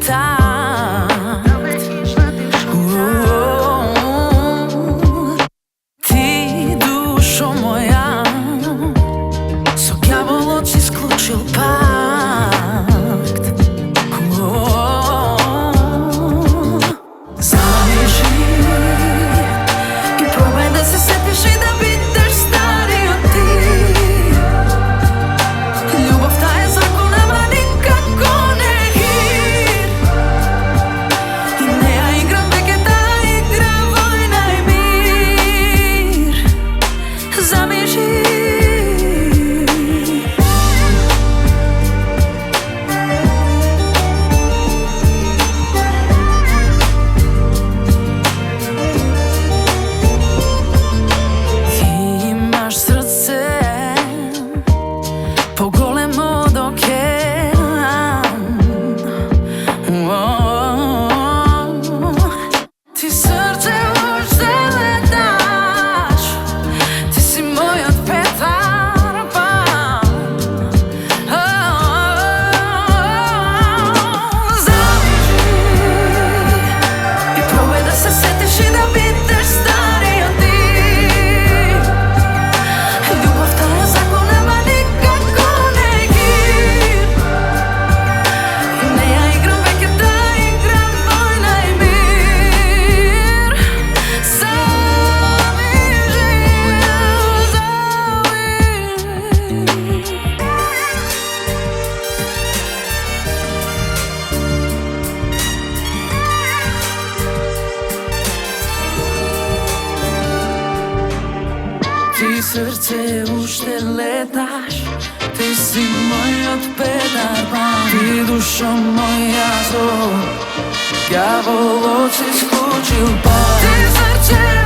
kontakt. Ti dušo moja, so djavolo ci sključil pakt. Zamiži i probaj da se setiš i da budeš stariji od ti. Ljubav ta je zakon, nema nikako ne hir. I ne ja igram beketa, igra vojna i mir. Zamiži. Pogolemo od okean. Ti srce ušte letaš, ti si moj od Petar Pan. Zamiži i probaj da se setiš i da budeš stariji od ti. Ljubav ta je zakon, nema nikako ne hir. I ne ja igram beketa, igram vojna i mir. Zamiži, ti srce ušte letaš, ti si moj od Petar Pan. Ti dušo moja zlo, djavolo ci sključil pakt. Ti srce